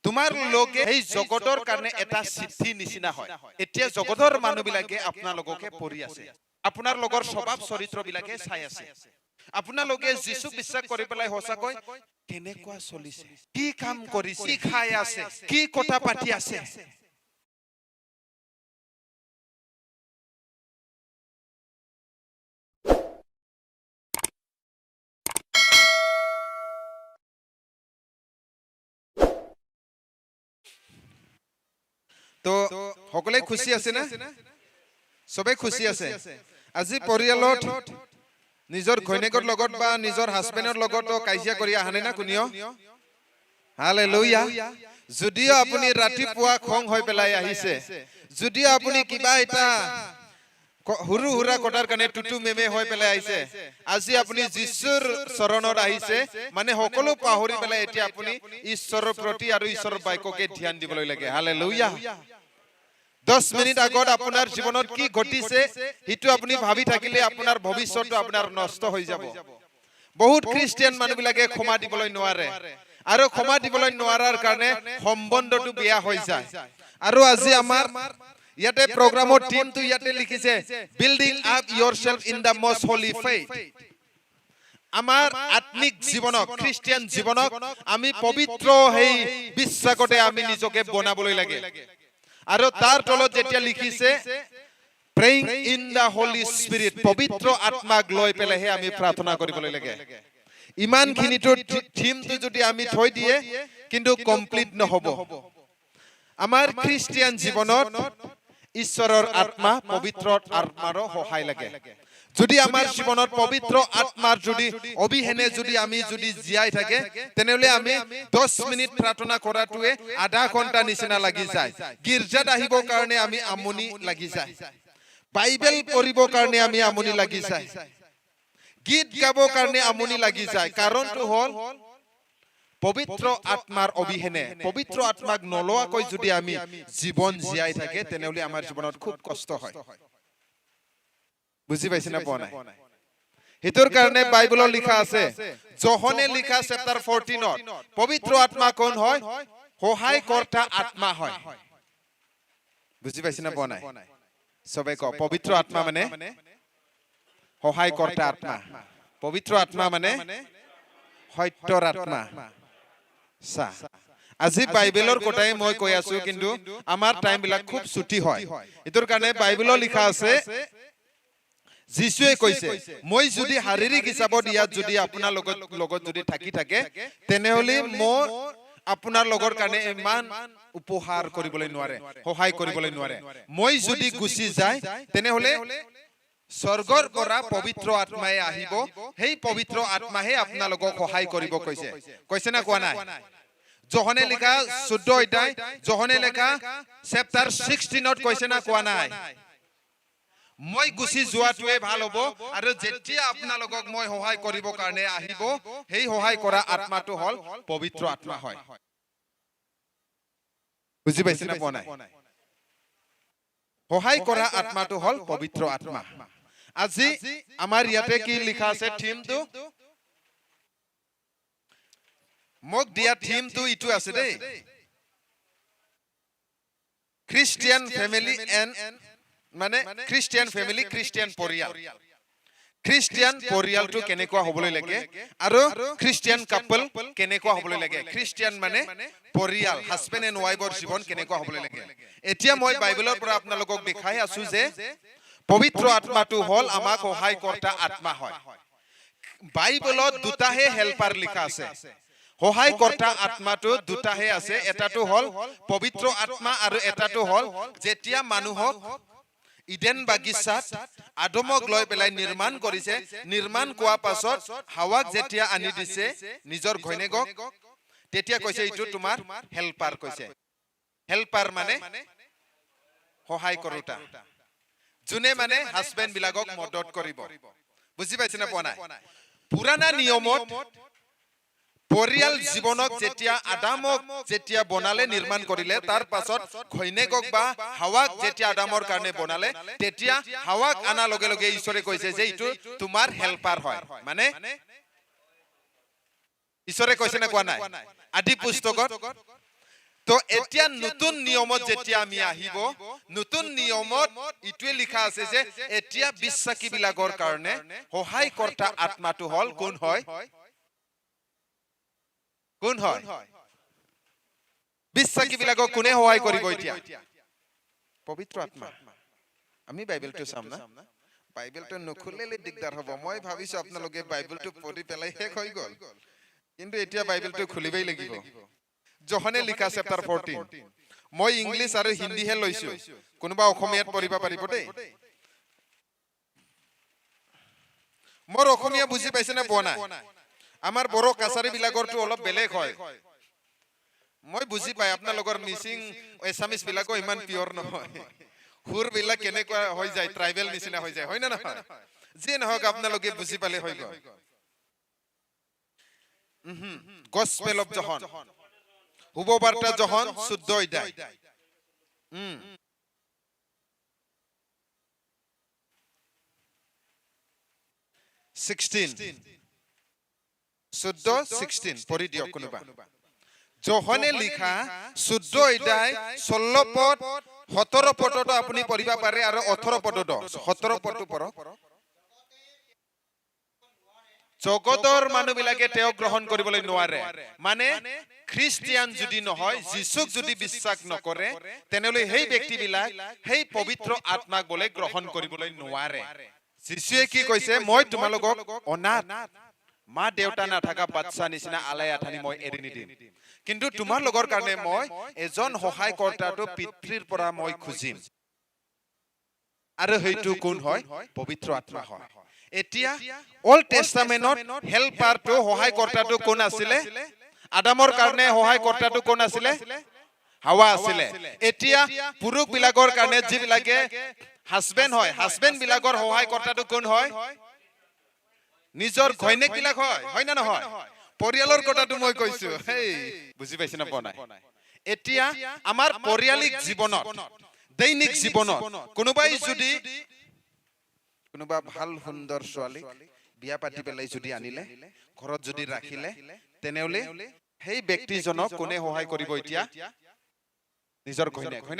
তোমাৰ লোকে এই জগতৰ কাৰণে এটা সিদ্ধি নিচিনা হয় এতিয়া জগতৰ মানুহবিলাকে আপোনালোককে পঢ়ি আছে আপোনাৰ লগৰ স্বভাৱ চৰিত্ৰ বিলাকে চাই আছে আপোনালোকে যিসু বিশ্বাস কৰি পেলাই হসাকৈ কেনেকুৱা চলিছে কি কাম কৰিছে কি খাই আছে কি কথা পাতি আছে তো সকলে খুশি আছে না সবে খুশি আছে আজি পৰিয়ালত নিজৰ ঘৈণীয়েকৰ লগত বা নিজৰ হাজবেণ্ডৰ লগত কাজিয়া কৰি আহানে না কোনিও হালেলুয়া যদিও আপুনি ৰাতিপুৱা খং হৈ পেলাই আহিছে যদিও আপুনি কিবা এটা হুৰু হুৰা কটাৰ কাৰণে টুটু মেমে হৈ পেলাই আহিছে আজি আপুনি যিশুৰ চৰণত আহিছে মানে সকলো পাহৰি পেলাই এতিয়া আপুনি ঈশ্বৰৰ প্ৰতি আৰু ঈশ্বৰৰ বাক্যকে ধ্যান দিবলৈ লাগে হালেলুয়া 10 মিনিট আগত আপোনাৰ জীৱনত কি ঘটিছে হিটো আপুনি ভাবি থাকিলে আপোনাৰ ভৱিষ্যতটো আপোনাৰ নষ্ট হৈ যাব বহুত খ্ৰীষ্টিয়ান মানুহবিলাকে ক্ষমা দিবলৈ নোৱাৰে আৰু ক্ষমা দিবলৈ নোৱাৰাৰ কাৰণে সম্বন্ধটো বেয়া হৈ যায় আৰু আজি আমাৰ ইয়াতে প্ৰগ্ৰামৰ টিমটো ইয়াতে লিখিছে building up yourself in the most holy faith আমাৰ আত্মিক জীৱনক খ্ৰীষ্টিয়ান জীৱনক আমি পবিত্ৰ হেই বিশ্বাসতে আমি নিজকে বনাবলৈ লাগে আৰু তাৰ তলত যেতিয়া লিখিছে praying in the holy spirit পবিত্ৰ আত্মাক লৈ পেলাইহে আমি প্ৰাৰ্থনা কৰিবলৈ লাগে ইমান খিনিটো থিমটো যদি আমি থৈ দিয়ে কিন্তু কমপ্লিট নহব আমাৰ খ্ৰীষ্টিয়ান জীৱনত ঈশ্বৰৰ আত্মা পবিত্ৰ আত্মাৰ সহায় লাগে যদি আমাৰ জীৱনত পবিত্ৰ আত্মাৰ যদি অবিহনে যদি আমি যদি জিয়াই থাকে তেনেহলে আমি 10 মিনিট প্ৰাৰ্থনা কৰাটোৱে আধা ঘণ্টা নিচিনা লাগি যায় গিৰ্জাত আহিবৰ কাৰণে আমি আমনি লাগি যায় বাইবেল পঢ়িবৰ কাৰণে আমি আমনি লাগি যায় গীত গাবৰ কাৰণে আমনি লাগি যায় কাৰণটো হল পবিত্ৰ আত্মাৰ অবিহনে পবিত্ৰ আত্মাক নলোৱাকৈ যদি আমি জীৱন জিয়াই থাকে তেনেহলে আমাৰ জীৱনত খুব কষ্ট হয় বুজি পাইছে না পোৱা নাই হিতৰ কাৰণে বাইবেলত লিখা আছে যোহনে লিখা চেপ্টাৰ 14ত পবিত্ৰ আত্মা কোন হয় সহায় কৰ্তা আত্মা হয় বুজি পাইছে না পোৱা নাই সবে ক পবিত্ৰ আত্মা মানে সহায় কৰ্তা আত্মা পবিত্ৰ আত্মা মানে সত্যৰ আত্মা সা আজি বাইবেলৰ কথাই মই কৈ আছো কিন্তু আমাৰ টাইম বিলাক খুব ছুটি হয় ইতৰ কাৰণে বাইবেলত লিখা আছে যিশুৱে কৈছে মই যদি শাৰীৰিক হিচাপত ইয়াত যদি আপোনাৰ লগত যদি থাকি থাকে তেনেহলে মই আপোনাৰ লগৰ কাৰণে ইমান উপহাৰ কৰিবলৈ নোৱাৰে সহায় কৰিবলৈ নোৱাৰে মই যদি গুচি যায় তেনেহলে স্বৰ্গৰ পৰা পবিত্ৰ আত্মাই আহিব সেই পবিত্ৰ আত্মাহে আপোনালোকক সহায় কৰিব কৈছে না কোৱা নাই যোহনে লিখা 14 অধ্যায় যোহনে লিখা চেপ্টাৰ 16ত কৈছে না কোৱা নাই মই গুচি যোৱাটোৱে ভাল হ'ব আৰু যেতিয়া আপোনালোকক মই সহায় কৰিব কাৰণে আহিব সেই সহায় কৰা আত্মাটো হল পবিত্ৰ আত্মা হয় বুজি পাইছে না পোৱা নাই সহায় কৰা আত্মাটো হল পবিত্ৰ আত্মা আজি আমাৰ ইয়াতে কি লিখা আছে থিমটো মোক দিয়া থিমটো ইটো আছে দেই খ্ৰীষ্টিয়ান ফেমিলি এণ্ড মানে খ্ৰীষ্টিয়ান ফেমিলি খ্ৰীষ্টিয়ান পৰিয়াল খ্ৰীষ্টিয়ান পৰিয়ালটো কেনেকুৱা হ'বলৈ লাগে আৰু খ্ৰীষ্টিয়ান কাপল কেনেকুৱা হ'বলৈ লাগে খ্ৰীষ্টিয়ান মানে পৰিয়াল হাজবেণ্ড এণ্ড ৱাইফৰ জীৱন কেনেকুৱা হ'বলৈ লাগে এতিয়া মই বাইবেলৰ পৰা আপোনালোকক দেখাই আছো যে পবিত্ৰ আত্মাটো হল আমাক সহায় কৰ্তা আত্মা হয় বাইবেলত দুটাহে হেল্পাৰ লিখা আছে সহায় কৰ্তা আত্মাটো দুটাহে আছে এটাটো হল পবিত্ৰ আত্মা আৰু এটাটো হল যেতিয়া মানুহক ইডেন বাগিচাত আদমক লৈ পেলাই নিৰ্মাণ কৰিছে নিৰ্মাণ কোৱা পাছত হাৱাক যেতিয়া আনি দিছে নিজৰ ঘৈণীয়েকক তেতিয়া কৈছে ইটো তোমাৰ হেল্পাৰ কৈছে হেল্পাৰ মানে সহায় কৰোতা যোনে মানে হাজবেণ্ড বিলাকক মদত কৰিব বুজি পাইছে না পোৱা নাই পুৰাণা নিয়মত পৰিয়াল জীৱনক যেতিয়া আদামক যেতিয়া বনালে নিৰ্মাণ কৰিলে তাৰ পাছত ঘৈণীয়েকক বা হাৱাক যেতিয়া আদামৰ কাৰণে বনালে তেতিয়া হাৱাক আনা লগে লগে ঈশ্বৰে কৈছে যে ইটো তোমাৰ হেল্পাৰ হয় মানে ঈশ্বৰে কৈছে না কোৱা নাই আদি পুস্তকত তো এতিয়া নতুন নিয়মত যেতিয়া আমি আহিব নতুন নিয়মত ইটোৱে লিখা আছে যে এতিয়া বিশ্বাসী বিলাকৰ কাৰণে সহায়কৰ্তা আত্মাটো হল কোন হয় বিশ্বাসী বিলাকক কোনে সহায় কৰিব এতিয়া পবিত্ৰ আত্মা আমি বাইবেলটো চাম না বাইবেলটো নখুলিলে দিগদাৰ হ'ব মই ভাবিছো আপোনালোকে বাইবেলটো পঢ়ি পেলাই শেষ হৈ গল কিন্তু এতিয়া বাইবেলটো খুলিবই লাগিব যোহনে লিখা চেপ্টাৰ 14 মই ইংলিছ আৰু হিন্দী হে লৈছো কোনোবা অসমীয়াত পঢ়িব পাৰিব দেই মোৰ অসমীয়া বুজি পাইছে না পোৱা নাই আমাৰ বড়ো কাছাৰী বিলাকৰটো অলপ বেলেগ হয় মই বুজি পাই আপোনালোকৰ মিচিং এছামিছ বিলাকো ইমান পিয়ৰ নহয় হুৰ বিলাক কেনেকুৱা হৈ যায় ট্ৰাইবেল নিচিনা হৈ যায় হয় না নহয় যি নহওক আপোনালোকে বুজি পালে হৈ গ'ল গস্পেল অফ জন শুভবাৰ্তা জন 14 অধ্যায় 16 16 পঢ়ি দিয়ক কোনোবা যোহনে লিখা 14 অধ্যায় 16 পদ 17 পদটো আপুনি পঢ়িব পাৰে আৰু 18 পদটো 17 পদটো পঢ়ক জগতৰ মানুহবিলাকে তেওঁ গ্ৰহণ কৰিবলৈ নোৱাৰে মানে খ্ৰীষ্টিয়ান যদি নহয় যীশুক যদি বিশ্বাস নকৰে তেনেহলে সেই ব্যক্তিবিলাক সেই পবিত্ৰ আত্মাক বলে গ্ৰহণ কৰিবলৈ নোৱাৰে যীশুৱে কি কৈছে মই তোমালোকক অনাথ মা দেউতা নাথাকা বাচ্চা নিচিনা আলাই আঠানি মই এৰি নিদিম কিন্তু তোমাৰ লগৰ কাৰণে মই এজন সহায়কৰ্তাটো পিতৃৰ পৰা মই খুজিম আৰু সেইটো কোন হয় পবিত্ৰ আত্মা হয় এতিয়া অল্ড টেষ্টামেণ্টত হেল্পাৰটো সহায়কৰ্তাটো কোন আছিলে আদামৰ কাৰণে সহায়কৰ্তাটো কোন আছিলে হাৱা আছিলে এতিয়া পুৰুষ বিলাকৰ কাৰণে যিবিলাকে হাজবেণ্ড হয় হাজবেণ্ড বিলাকৰ সহায়কৰ্তাটো কোন হয় নিজৰ ঘৈণীয়েক বিলাক হয় না নহয় পৰিয়ালৰ কথাটো মই কৈছো হেই বুজি পাইছে না পোৱা নাই এতিয়া আমাৰ পৰিয়ালিক জীৱনত দৈনিক জীৱনত কোনোবাই যদি কোনোবা ভাল সুন্দৰ ছোৱালী বিয়া পাতি পেলাই যদি আনিলে ঘৰত যদি ৰাখিলে তেনেহলে সেই ব্যক্তিজনক কোনে সহায় কৰিব এতিয়া নিজৰ ঘৈণীয়েক হয়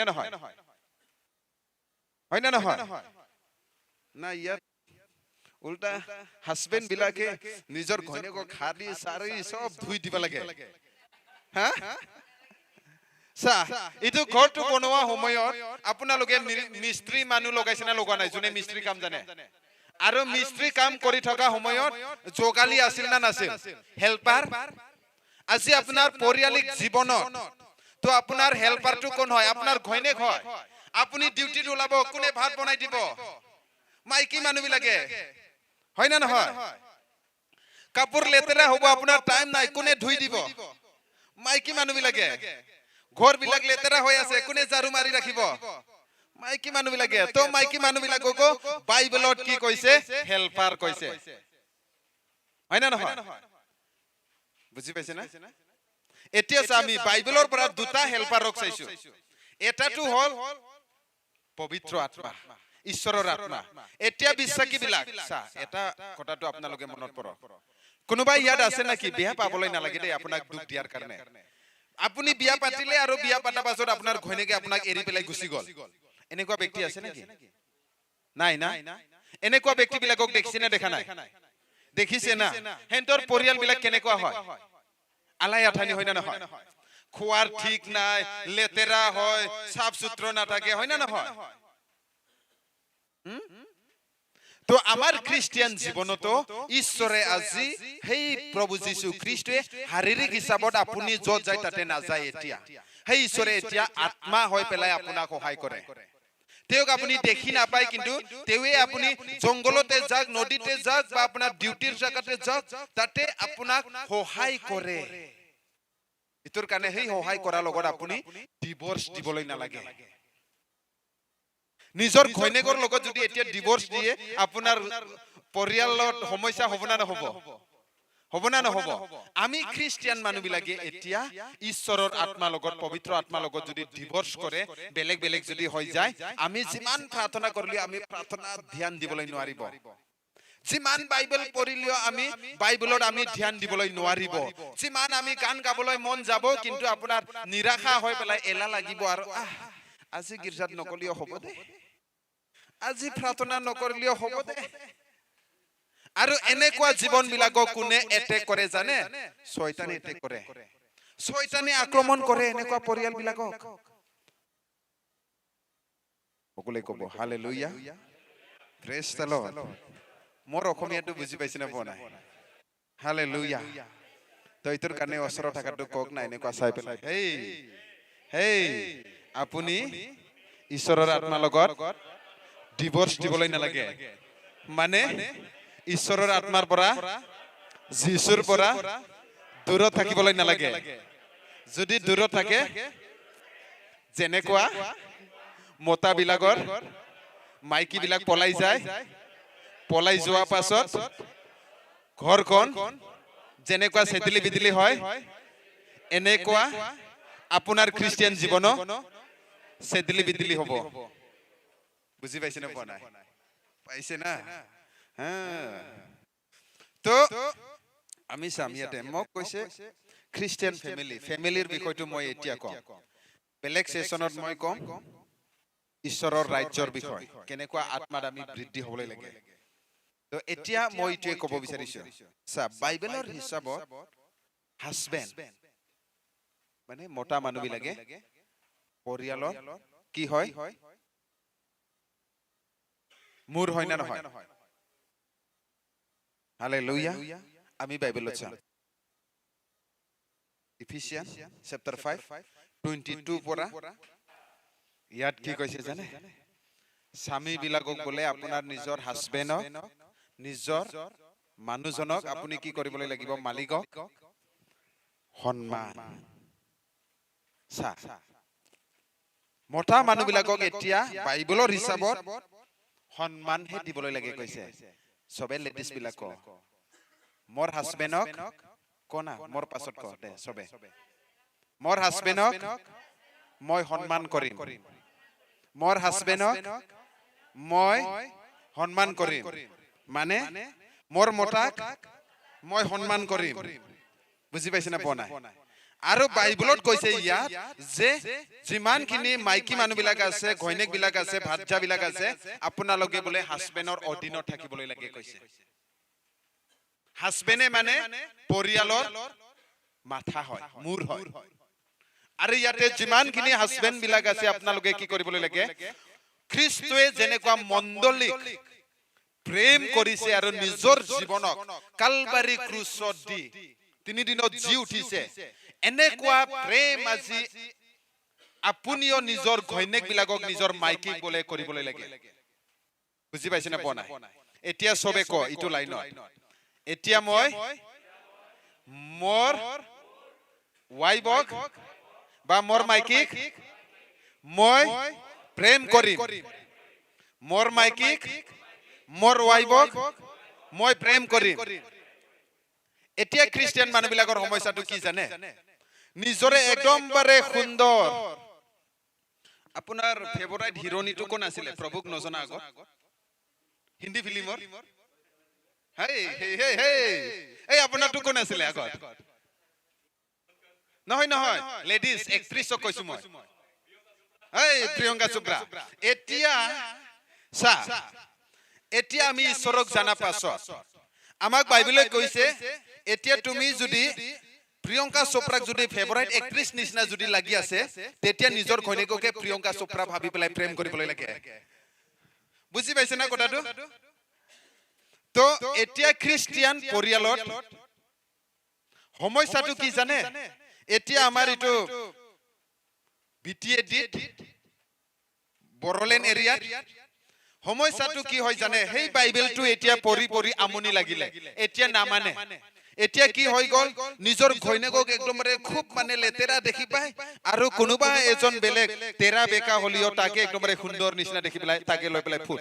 না নহয় না ইয়াত উল্টা হাজবেণ্ড বিলাকে নিজৰ ঘৈণীয়েকক খাৰি চাৰি সব ধুই দিব লাগে হা এইটো ঘৰটো বনোৱা সময়ত আপোনালোকে মিস্ত্ৰী মানুহ লগাইছে না লগোৱা নাই যোনে মিস্ত্ৰী কাম জানে আৰু মিস্ত্ৰী কাম কৰি থকা সময়ত যোগালী আছিল না নাছিল হেল্পাৰ আজি আপোনাৰ পৰিয়ালিক জীৱনত তো আপোনাৰ হেল্পাৰটো কোন হয় আপোনাৰ ঘৈণীয়েক হয় আপুনি ডিউটিত ওলাব কোনে ভাত বনাই দিব মাইকী মানুহ বিলাকে হয় না নহয় কাপোৰ লেতেৰা হ'ব আপোনাৰ টাইম নাই কোনে ধুই দিব মাইকী মানুহ বিলাকে ঘৰ বিলাক লেতেৰা হৈ আছে কোনে ঝাৰু মাৰি ৰাখিব মাইকী মানুহ বিলাকে তো মাইকী মানুহ বিলাকক বাইবেলত কি কৈছে হেল্পাৰ কৈছে হয় না নহয় বুজি পাইছে না এতিয়া আমি বাইবেলৰ পৰা দুটা হেল্পাৰক চাইছো এটাটো হল পবিত্ৰ আত্মা ঈশ্বৰৰ আত্মা এতিয়া বিশ্বাসী বিলাক এটা কথাটো আপোনালোকে মনত পৰক কোনোবা ইয়াত আছে নাকি বিয়া পাবলৈ নালাগে দেই আপোনাক দুখ দিয়াৰ কাৰণে আপুনি বিয়া পাতিলে আৰু বিয়া পাতা পাছত আপোনাৰ ঘৈণীয়েকে আপোনাক এৰি পেলাই গুচি গল এনেকুৱা ব্যক্তি আছে নেকি নাই না এনেকুৱা ব্যক্তি বিলাকক দেখিছে না দেখা নাই দেখিছে না হেন্তৰ পৰিয়াল বিলাক কেনেকুৱা হয় আলাই আঠানি হয় না নহয় খোৱাৰ ঠিক নাই লেতেৰা হয় সাফ সুতৰা নাথাকে হয় না নহয় তো আমাৰ খ্ৰীষ্টিয়ান জীৱনতো ঈশ্বৰে আজি সেই প্ৰভু যীশু খ্ৰীষ্টই শাৰীৰিক হিচাপত আপুনি যত যায় তাতে নাযায় এতিয়া সেই ঈশ্বৰে এতিয়া আত্মা হৈ পেলাই আপোনাক সহায় কৰে তেওঁক আপুনি দেখি নাপায় কিন্তু তেৱে আপুনি জংগলতে যাক নদীতে যাক বা আপোনাৰ ডিউটিৰ জাগাতে যাক তাতে আপোনাক সহায় কৰে ইটোৰ কাৰণে সেই সহায় কৰাৰ লগত আপুনি ডিভোৰ্স দিবলৈ নালাগে নিজৰ ঘৈণীয়েকৰ লগত যদি এতিয়া ডিভোৰ্স দিয়ে আপোনাৰ পৰিয়ালত সমস্যা হ'ব না নহব আমি খ্ৰীষ্টিয়ান মানুহ বিলাকে এতিয়া ঈশ্বৰৰ আত্মা লগত পবিত্ৰ আত্মা লগত যদি ডিভোৰ্স কৰে বেলেগ বেলেগ যদি হৈ যায় আমি যিমান প্ৰাৰ্থনা কৰিলে আমি প্ৰাৰ্থনা ধ্যান দিবলৈ নোৱাৰিব যিমান বাইবেল পঢ়িলেও আমি বাইবেলত আমি ধ্যান দিবলৈ নোৱাৰিব, যিমান আমি গান গাবলৈ মন যাব কিন্তু আপোনাৰ নিৰাশা হৈ পেলাই এলাহ লাগিব আৰু আজি গীৰ্জাত নগলেও হ'ব দে, আজি প্ৰাৰ্থনা নকৰিলেও হ'ব দে। আৰু এনেকুৱা জীৱন বিলাকক কোনে এটেক কৰে জানে? শয়তানে এটেক কৰে, শয়তানে আক্ৰমণ কৰে এনেকুৱা পৰিয়াল বিলাকক। সকলোৱে ক'ব হালেলুয়া, প্ৰেজ দ্য লৰ্ড। মোৰ অসমীয়াটো বুজি পাইছে নে পোৱা নাই? হালেলুয়া। তইটোৰ কাৰণে ওচৰত থকাটো কওক না এনেকুৱা চাই পেলাই, হেই হেই আপুনি ঈশ্বৰৰ আত্মাৰ লগত ডিভোৰ্স দিবলৈ নালাগে। মানে ঈশ্বৰৰ আত্মাৰ পৰা, যীশুৰ পৰা দূৰত থাকিবলৈ নালাগে। যদি দূৰত থাকে, যেনেকুৱা মতা বিলাকৰ মাইকী বিলাক পলাই যায়, পলাই যোৱা পাছত ঘৰখন যেনেকুৱা চেতিলি বিদিলি হয়, এনেকুৱা আপোনাৰ খ্ৰীষ্টিয়ান জীৱনো চেতিলি বিদিলি হ'ব। বুজি পাইছে নে পোৱা নাই? পাইছে না? তো আমি চাম ইয়াতে মোক কৈছে খ্ৰীষ্টিয়ান ফেমিলিৰ বিষয়টো মই এতিয়া কম, বেলেগ সেশনত মই কম ঈশ্বৰৰ ৰাজ্যৰ বিষয়, কেনেকুৱা আত্মাত আমি বৃদ্ধি হ'বলৈ লাগে। তো এতিয়া মই এইটোৱে ক'ব বিচাৰিছো, চা বাইবেলৰ হিচাপত হাজবেণ্ড মানে মতা মানুহ বিলাকে পৰিয়ালৰ কি হয়? মূৰ হয় না নহয়? হালেলুয়া। আমি বাইবেলত চাম ইফিচিয়ান চেপ্টাৰ 5:22 পৰা ইয়াত কি কৈছে জানে? স্বামী বিলাকক বোলে আপোনাৰ নিজৰ হাজবেণ্ডক, নিজৰ মানুহজনক আপুনি কি কৰিবলৈ লাগিব? মালিকক সন্মান। চা মতা মানুহ বিলাকক এতিয়া বাইবেলৰ হিচাপত সন্মানহে দিবলৈ লাগে কৈছে। চবে লেডিজ বিলাক মোৰ হাজবেণ্ডক কনা, মোৰ পাছত ক দে চবে, মোৰ হাজবেণ্ডক মই সন্মান কৰিম, মোৰ হাজবেণ্ডক মই সন্মান কৰিম, মানে মোৰ মতাক মই সন্মান কৰিম। বুজি পাইছে না পোৱা নাই? আৰু বাইবেলত কৈছে ইয়াত যে যিমানখিনি মাইকী মানুহ বিলাক আছে, ঘৈণীয়েক বিলাক আছে, ভাতজা বিলাক আছে, আপোনালোকে বোলে হাজবেণ্ডৰ অধীনত থাকিবলৈ লাগে কৈছে। হাজবেণ্ডে মানে পৰিয়ালৰ মাথা হয়, মূৰ হয়। আৰু ইয়াতে যিমানখিনি হাজবেণ্ড বিলাক আছে আপোনালোকে কি কৰিবলৈ লাগে? খ্ৰীষ্টুৱে যেনেকুৱা মণ্ডলীক প্ৰেম কৰিছে আৰু নিজৰ জীৱনক কালবাৰী ক্ৰুচত দি 3 দিনত জি উঠিছে, এনেকুৱা প্ৰেম আজি আপুনিও নিজৰ ঘৈণীয়েক বিলাকক, নিজৰ মাইকীক বোলে কৰিবলৈ লাগে। বুজি পাইছে না পোৱা নাই? এতিয়া চবে ক ইটো লাইনত, এতিয়া মই মোৰ ৱাইফক বা মোৰ মাইকীক মই প্ৰেম কৰিম, মোৰ মাইকীক মোৰ ৱাইফক মই প্ৰেম কৰিম। এতিয়া খ্ৰীষ্টিয়ান মানুহ বিলাকৰ সমস্যাটো কি জানে? নিজৰে একদমবাৰে সুন্দৰ। আপোনাৰ ফেভৰাইট হিৰোইনটো কোন আছিলে প্ৰভুক নজনা আগত? হিন্দী ফিল্মৰ এই আপোনাৰটো কোন আছিলে আগত? নহয় নহয়, লেডিজ এক্ট্ৰেছক কৈছো মই, এই প্ৰিয়ংকা চোপ্ৰা। এতিয়া চা, এতিয়া আমি ঈশ্বৰক জানা পাছত আমাক বাইবেলে কৈছে, এতিয়া তুমি যদি প্ৰিয়ংকা চোপ্ৰাক যদি ফেভৰাইট এক্ট্ৰেছ নিচিনা যদি লাগি আছে, তেতিয়া নিজৰ ঘৈণীয়েককে প্ৰিয়ংকা চোপ্ৰা ভাবি পেলাই প্ৰেম কৰিবলৈ লাগে। বুজি পাইছে না কথাটো? তো এতিয়া খ্ৰীষ্টিয়ান পৰিয়ালত সমস্যাটো কি জানে? এতিয়া আমাৰ এইটো BTAD বড়োলেণ্ড এৰিয়াত সমস্যাটো কি হয় জানে? সেই বাইবেলটো এতিয়া পঢ়ি পঢ়ি আমনি লাগিলে, এতিয়া নামানে। এতিয়া কি হৈ গ'ল? নিজৰ ঘৈণীয়েকক একদমৰে খুব মানে লেতেৰা দেখি পায়, আৰু কোনোবা এজন বেলেগ তেৰা বেকা হলিও তাকে একদমৰে সুন্দৰ নিচিনা দেখি পেলাই তাকে লৈ পেলাই ফুট।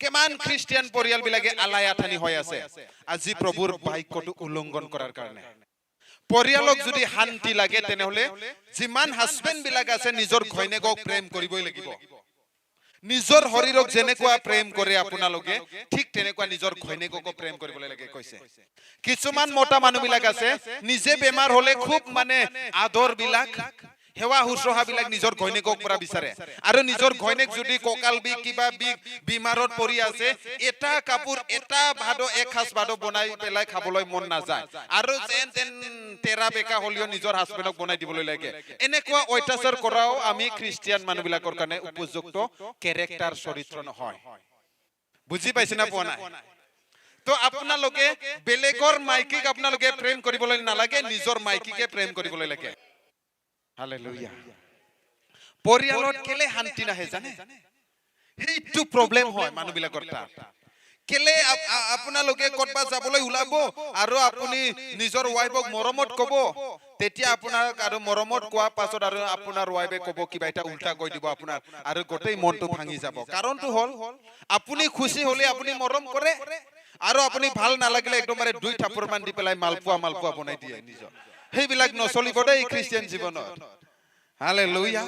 কিমান খ্ৰীষ্টিয়ান পৰিয়াল বিলাকে আলাই আথানি হৈ আছে আজি প্ৰভুৰ বাক্যটো উলংঘন কৰাৰ কাৰণে। পৰিয়ালক যদি শান্তি লাগে তেনেহলে যিমান হাজবেণ্ড বিলাক আছে নিজৰ ঘৈণীয়েকক প্ৰেম কৰিবই লাগিব। নিজৰ শৰীৰক যেনেকুৱা প্ৰেম কৰে আপোনালোকে ঠিক তেনেকুৱা নিজৰ ঘৈণীয়েককো প্ৰেম কৰিবলৈ লাগে কৈছে। কিছুমান মতা মানুহবিলাক আছে নিজে বেমাৰ হলে খুব মানে আদৰ বিলাক সেৱা শুশ্ৰূষা বিলাক নিজৰ ঘৈণীয়েকক পৰা বিচাৰে আৰু নিজৰ ঘৈণীয়েক যদি কঁকাল বিষ কিবা বিষ বিমাৰত পৰি আছে এটা কাপোৰ এটা ভাত এক সাঁজ ভাত বনাই পেলাই খাবলৈ মন নাযায় আৰু যেন তেন তেৰা বেকা হলেও নিজৰ হাজবেণ্ডক বনাই দিবলৈ লাগে। এনেকুৱা অত্যাচাৰ কৰাও আমি খ্ৰীষ্টিয়ান মানুহবিলাকৰ কাৰণে উপযুক্ত কেৰেক্টাৰ চৰিত্ৰ নহয়। বুজি পাইছে না পোৱা নাই? তো আপোনালোকে বেলেগৰ মাইকীক আপোনালোকে প্ৰেম কৰিবলৈ নালাগে, নিজৰ মাইকীকে প্ৰেম কৰিবলৈ লাগে। হালেলুয়া। পৰিয়ালত কেলে শান্তি নাহে জানে? সেইটো প্ৰব্লেম হয় মানুহবিলাকৰ তাত। কেলে আপোনালোকে ক'ৰবাত যাবলৈ ওলাব আৰু আপুনি নিজৰ ৱাইফক মৰমত ক'ব, তেতিয়া আপোনাক আৰু মৰমত কোৱা পাছত আৰু আপোনাৰ ৱাইফে ক'ব কিবা এটা উল্টা কৈ দিব আপোনাৰ আৰু গোটেই মনটো ভাঙি যাব। কাৰণটো হ'ল আপুনি খুশি হ'লে আপুনি মৰম কৰে আৰু আপুনি ভাল নালাগিলে একদমবাৰে দুই থাপৰ মান দি পেলাই মালপোৱা বনাই দিয়ে নিজৰ। সেইবিলাক নচলিব দেই খ্ৰীষ্টিয়ান জীৱনত। হালেলুয়া।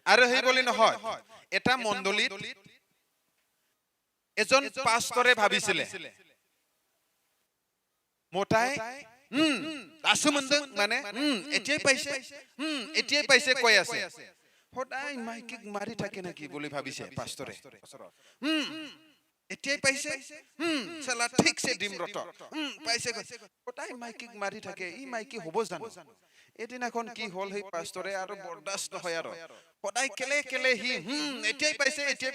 আৰু সেই বুলি নহয়, এটা মণ্ডলীত এজন পাষ্টৰে ভাবিছিলে মোটাই মানে এতিয়াই পাইছে কৈ আছে সদায় মাইকীক মাৰি থাকে নেকি বুলি ভাবিছে পাষ্টৰে। এতিয়াই পাইছে চালা ঠিকছে দিম ৰট পাইছে সদায় মাইকীক মাৰি থাকে, ই মাইকী হ'ব জানো? এদিনাখন কি হ'ল সেই পাষ্টৰে আৰু বৰদাস্ত নহয় আৰু সদায় কেলে সি এতিয়াই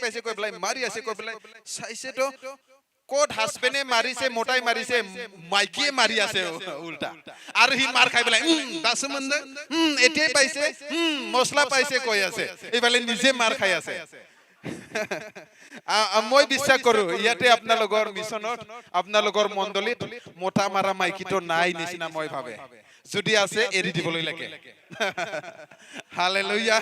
পাইছে কৈ পেলাই মাৰি আছে কৈ পেলাই চাইছেতো ক'ত হাজবেণ্ডে মাৰিছে মোটাই মাৰিছে মাইকীয়ে মাৰি আছে উল্টা আৰু সি মাৰ খাই পেলাই এতিয়াই পাইছে মছলা পাইছে কৈ আছে, এইফালে নিজে মাৰ খাই আছে। মই বিশ্বাস কৰো ইয়াতে আপোনালোকৰ মিছনত আপোনালোকৰ মণ্ডলীত মোটা মাৰা মাইকীটো নাই নিচিনা মই ভাবে। যদি আছে এৰি দিবলৈ লাগে। হালেলুয়া।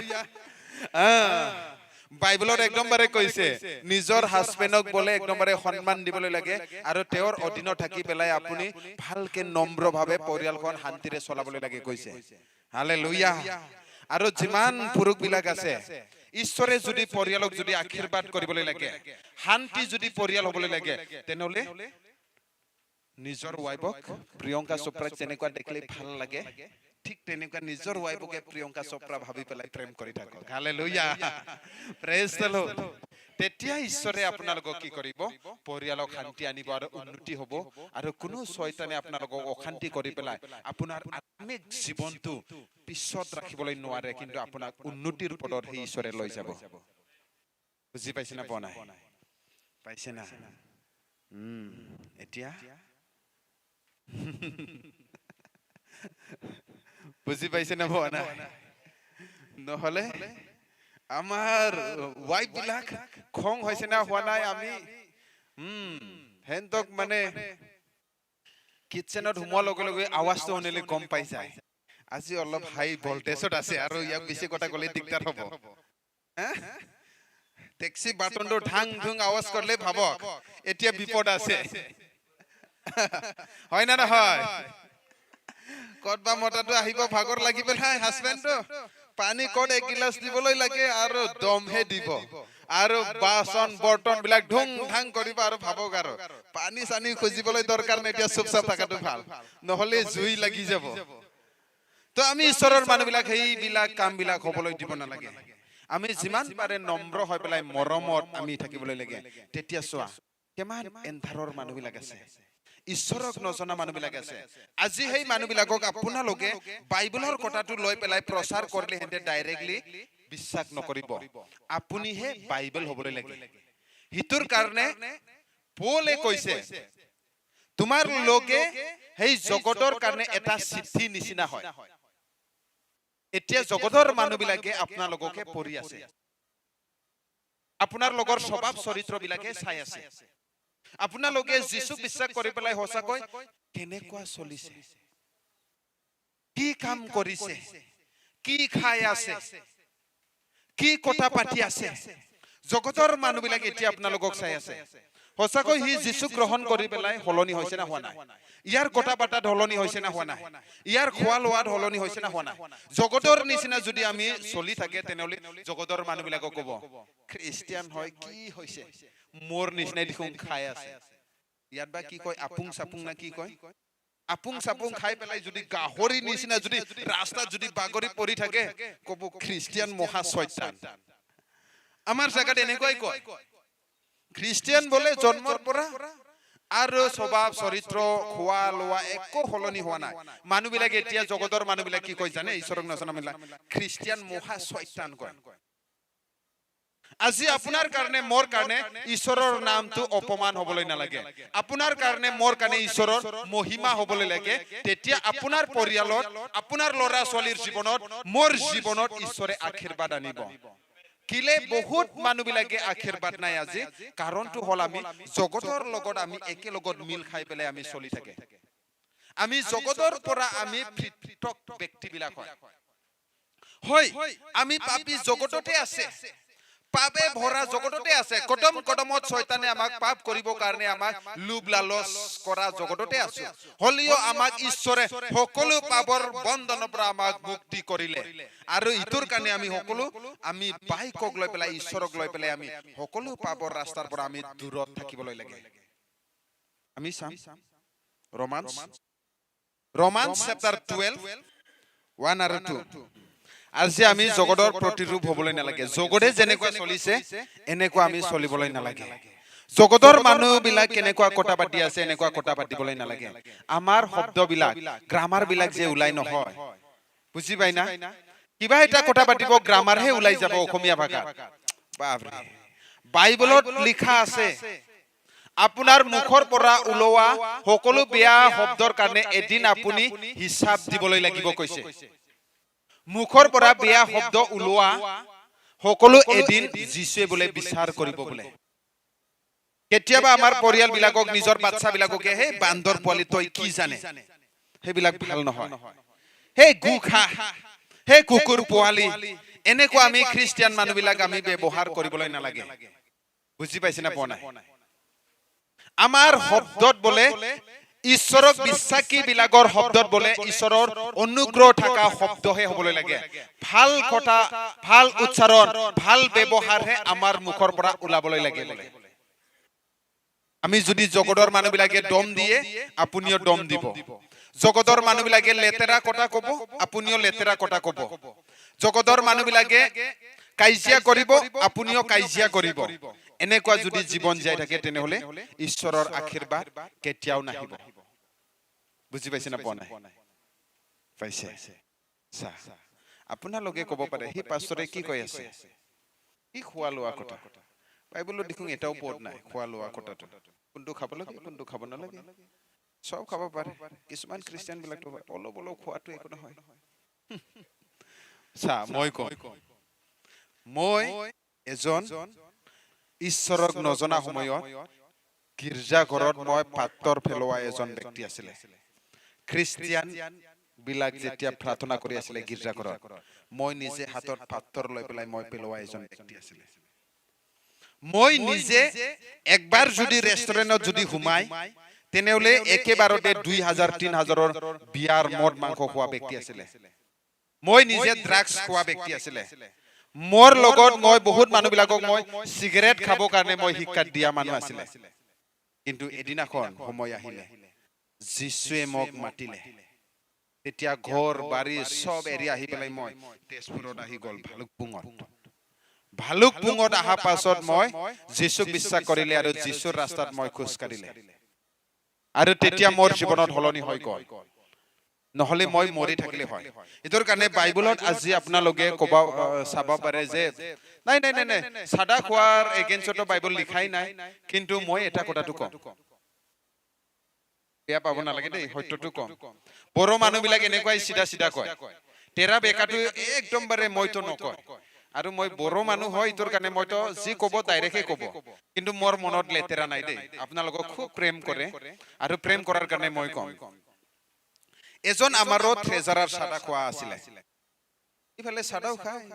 বাইবেলত একদমবাৰে কৈছে নিজৰ হাজবেণ্ডক বোলে একদমবাৰে সন্মান দিবলৈ লাগে আৰু তেওঁৰ অধীনত থাকি পেলাই আপুনি ভালকে নম্ৰভাৱে পৰিয়ালখন শান্তিৰে চলাবলৈ লাগে কৈছে। হালেলুয়া। আৰু যিমান পুৰুষ বিলাক আছে ঈশ্বৰে যদি পৰিয়ালক যদি আশীৰ্বাদ কৰিবলৈ লাগে, শান্তি যদি পৰিয়াল হ'বলৈ লাগে, তেনেহলে নিজৰ ৱাইফক প্ৰিয়ংকা চোপ্ৰাক যেনেকুৱা দেখিলে ভাল লাগে ঠিক তেনেকুৱা নিজৰ ৱাইফকে প্ৰিয়ংকা চোপ্ৰা ভাবি পেলাই প্ৰেম কৰি থাকক। হালেলুয়া। Praise the lord. তেতিয়া ঈশ্বৰে আপোনালোকক কি কৰিব? পৰিয়ালক শান্তি আনিব আৰু উন্নতি হ'ব আৰু কোনো শয়তানে আপোনালোকক অশান্তি কৰি পেলাই আপোনাৰ আত্মিক জীৱনটো পিছত ৰাখিবলৈ নোৱাৰে, কিন্তু আপোনাক উন্নতিৰ পদত সেই ঈশ্বৰে লৈ যাব। বুজি পাইছে না পোৱা নাই? পাইছে না? এতিয়া বুজি পাইছে না পোৱা নাই? নহলে আমাৰ ৱাইফ বিলাক খং হৈছে না হোৱা নাই? আমি হেন্তক মানে কিটচেনত সোমোৱাৰ লগে লগে আৱাজটো শুনিলে গম পাই যায় আজি অলপ হাই ভল্টেজত আছে আৰু ইয়াক বেছি কথা ক'লে দিগদাৰ হ'ব। টেক্সি বাটনটো ঢাং ঢুং আৱাজ কৰিলে ভাবক এতিয়া বিপদ আছে। হয় না নহয়? ক'তবা মতাটো আহিব ভাগৰ লাগি পেলাই হাজবেণ্ডটো পানী ক'ত এক গিলাচ দিবলৈ লাগে আৰু দমহে দিব আৰু বাচন বৰ্তন বিলাক ঢুং ঢাং কৰিব আৰু ভাবক আৰু পানী চানী খুজিবলৈ দৰকাৰ নাই, এতিয়া চুপচাপ থকাটো ভাল, নহলে জুই লাগি যাব। তো আমি ঈশ্বৰৰ মানুহবিলাক সেইবিলাক কাম বিলাক হ'বলৈ দিব নালাগে। আমি যিমান পাৰে নম্ৰ হৈ পেলাই মৰমত আমি থাকিবলৈ লাগে। তেতিয়া চোৱা কিমান এন্ধাৰৰ মানুহবিলাক আছে, ঈশ্বৰক নজনা মানুহবিলাক আছে। আজি সেই মানুহবিলাকক আপোনালোকে বাইবেলৰ কথাটো লৈ পেলাই প্ৰচাৰ কৰিলে হেঁতে ডাইৰেক্টলি বিশ্বাস নকৰিব। আপুনিহে বাইবেল হ'বলৈ লাগে। হিতুৰ কাৰণে পৌলে কৈছে তোমাৰ লোকে সেই জগতৰ কাৰণে এটা চিঠি নিচিনা হয়। এতিয়া জগতৰ মানুহবিলাকে আপোনালোককে পঢ়ি আছে, আপোনাৰ লগৰ স্বভাৱ চৰিত্ৰ বিলাকে চাই আছে। আপোনালোকে যীচুক বিশ্বাস কৰি পেলাই সঁচাকৈ কেনেকুৱা চলিছে, কি কাম কৰিছে, কি খাই আছে, কি কথা পাতি আছে, জগতৰ মানুহবিলাক এতিয়া আপোনালোকক চাই আছে। সঁচাকৈ সি যীচুক গ্ৰহণ কৰি পেলাই সলনি হৈছে না হোৱা নাই? ইয়াৰ কথা বাৰ্তাত সলনি হৈছে না হোৱা নাই? ইয়াৰ খোৱা লোৱাত সলনি হৈছে না হোৱা নাই? জগতৰ নিচিনা যদি আমি চলি থাকে তেনেহ'লে জগতৰ মানুহবিলাকক ক'ব খ্ৰীষ্টিয়ান হয় কি হৈছে, মোৰ নিচিনাই দেখোন খাই আছে। ইয়াত বা কি কয়, আপুং চাপুং না কি কয়, আপুং চাপুং খাই পেলাই যদি গাহৰি নিচিনা যদি ৰাস্তাত যদি বাগৰি পৰি থাকে, ক'ব খ্ৰীষ্টিয়ান মহা শয়তান। আমাৰ জাগাত এনেকুৱাই কয়। খ্ৰীষ্টিয়ান বোলে জন্মৰ পৰা আৰু স্বভাৱ চৰিত্ৰ খোৱা লোৱা একো সলনি হোৱা নাই। মানুহবিলাকে এতিয়া জগতৰ মানুহবিলাক কি কয় জানে? ঈশ্বৰক নজনা মানুহ খ্ৰীষ্টিয়ান মহা শয়তান কয়। আজি আপোনাৰ কাৰণে মোৰ কাৰণে ঈশ্বৰৰ নামটো অপমান হ'বলৈ নালাগে, আপোনাৰ কাৰণে মোৰ কাৰণে ঈশ্বৰৰ মহিমা হ'বলৈ লাগে। তেতিয়া আপোনাৰ পৰিয়ালত, আপোনাৰ ল'ৰা ছোৱালীৰ জীৱনত, মোৰ জীৱনত ঈশ্বৰে আশীৰ্বাদ আনিব। কিলে বহুত মানুহবিলাকে আশীৰ্বাদ নাই আজি, কাৰণটো হ'ল আমি জগতৰ লগত আমি একেলগত মিল খাই পেলাই আমি চলি থাকে। আমি জগতৰ পৰা আমি পৃথক ব্যক্তিবিলাক হয়। আমি পাপী জগততে আছে, পাপে ভৰা জগততে আছে। কদম কদমত শয়তানে আমাক পাপ কৰিব কাৰণে আমাক লোভ লালচ কৰা জগততে আছে। হলিও আমাক ঈশ্বৰে সকলো পাপৰ বন্ধনৰ পৰা আমাক মুক্তি কৰিলে। আৰু ইটোৰ কাৰণে আমি সকলো আমি বাইকক লৈ পেলাই ঈশ্বৰক লৈ পেলাই আমি সকলো পাপৰ ৰাস্তাৰ পৰা আমি দূৰত থাকিবলৈ লাগে। আমি চাম ৰোমান্স চেপ্টাৰ 12 1 আৰু 2। আজি আমি জগতৰ প্ৰতিৰূপ হ'বলৈ নালাগে। জগতে যেনেকুৱা চলিছে এনেকুৱা আমি চলিবলৈ নালাগে। জগতৰ মানুহবিলাক কেনেকুৱা কথা পাতি আছে এনেকুৱা কথা পাতিবলৈ নালাগে। আমাৰ শব্দবিলাক, গ্ৰামাৰ বিলাক যে ওলাই নহয়, বুজি পাই না? কিবা এটা কথা পাতিব গ্ৰামাৰহে ওলাই যাব অসমীয়া ভাষাত। বাপৰে, বাইবেলত লিখা আছে আপোনাৰ মুখৰ পৰা ওলোৱা সকলো বেয়া শব্দৰ কাৰণে এদিন আপুনি হিচাপ দিবলৈ লাগিব কৈছে। মুখৰ পৰা বেয়া শব্দ ওলোৱা সকলো এদিন যীশুৱে বোলে বিচাৰ কৰিব বোলে। কেতিয়াবা আমাৰ পৰিয়াল বিলাকক, নিজৰ বাচ্চা বিলাককে হে বান্দৰ পোৱালি তই কি জানে, সেইবিলাক ভাল নহয়। হে গু খা, হে কুকুৰ পোৱালি, এনেকুৱা আমি খ্ৰীষ্টিয়ান মানুহবিলাক আমি ব্যৱহাৰ কৰিবলৈ নালাগে। বুজি পাইছে না পোৱা নাই? আমাৰ শব্দত বোলে ঈশ্বৰক বিশ্বাসী বিলাকৰ শব্দত বোলে ঈশ্বৰৰ অনুগ্ৰহ থকা শব্দহে হ'বলৈ লাগে। ভাল কথা, ভাল উচ্চাৰণ, ভাল ব্যৱহাৰহে আমাৰ মুখৰ পৰা ওলাবলৈ লাগে বোলে। আমি যদি জগতৰ মানুহবিলাকে দম দিয়ে আপুনিও দম দিব। জগতৰ মানুহবিলাকে লেতেৰা কথা ক'ব আপুনিও লেতেৰা কথা ক'ব। জগতৰ মানুহবিলাকে কাজিয়া কৰিব আপুনিও কাজিয়া কৰিব। এনেকুৱা যদি জীৱন জীয়াই থাকে তেনেহ'লে ঈশ্বৰৰ আশীৰ্বাদ কেতিয়াও নাহিব। বুজি পাইছে না পোৱা নাই? পাইছে? আপোনালোকে ক'ব পাৰে সি পাষ্টৰে কি কৈ আছে, কি খোৱা লোৱা কথা? বাইবেলত দেখোন এটাও পদ নাই খোৱা লোৱা কথাটো। কোনটো খাব লাগে কোনটো খাব নালাগে চব খাব পাৰে। কিছুমান খ্ৰীষ্টিয়ান বিলাক অলপ অলপ খোৱাটো একো নহয়। মই এজন ঈশ্বৰক নজনা সময়ত গীৰ্জা ঘৰত মই পাত্ৰৰ পেলোৱা এজন ব্যক্তি আছিলে। খ্ৰীষ্টিয়ান বিলাক যেতিয়া প্ৰাৰ্থনা কৰি আছিলে গীৰ্জা ঘৰত, মই নিজে হাতত পাত্ৰৰ লৈ পেলাই মই পেলোৱা এজন ব্যক্তি আছিলে। মই নিজে একবাৰ যদি ৰেষ্টুৰেণ্টত যদি সোমাই তেনেহ'লে একেবাৰতে 2000-3000 বিয়াৰ মদ মাংস খোৱা ব্যক্তি আছিলে। মই নিজে ড্ৰাগছ খোৱা ব্যক্তি আছিলে। মোৰ লগত মই বহুত মানুহবিলাকক মই চিগাৰেট খাব কাৰণে মই শিক্ষা দিয়া মানুহ আছিলে। কিন্তু এদিনাখন সময় আহিলে যীশুৱে মোক মাতিলে। তেতিয়া ঘৰ বাৰী চব এৰি আহি পেলাই মই তেজপুৰত আহি গ'ল ভালুকপুঙত অহা পাছত মই যীশুক বিশ্বাস কৰিলে আৰু যীশুৰ ৰাস্তাত মই খোজ কাঢ়িলে। আৰু তেতিয়া মোৰ জীৱনত সলনি হৈ গ'ল, নহ'লে মই মৰি থাকিলে হয়। এইটোৰ কাৰণে বাইবেলত আজি আপোনালোকে ক'ব চাব পাৰে যে নাই নাই নাই নাই চাদা খোৱাৰ এগেইনষ্টতো বাইবেল লিখাই নাই। কিন্তু মই এটা কথাটো কম, বেয়া পাব নালাগে দেই, সত্যটো কম। বড়ো মানুহবিলাক এনেকুৱাই চিধা চিধা কয়, তেৰা বেকাটো একদম বাৰে মইতো নকয়। আৰু মই বড়ো মানুহ হয় এইটোৰ কাৰণে মইতো যি ক'ব ডাইৰেক্টে ক'ব। কিন্তু মোৰ মনত লেতেৰা নাই দেই, আপোনালোকক খুব প্ৰেম কৰে আৰু প্ৰেম কৰাৰ কাৰণে মই কম। এজন আমাৰো ট্ৰেজাৰাৰ চাদা খোৱা আছিলে। ইফালে চাদাও খায়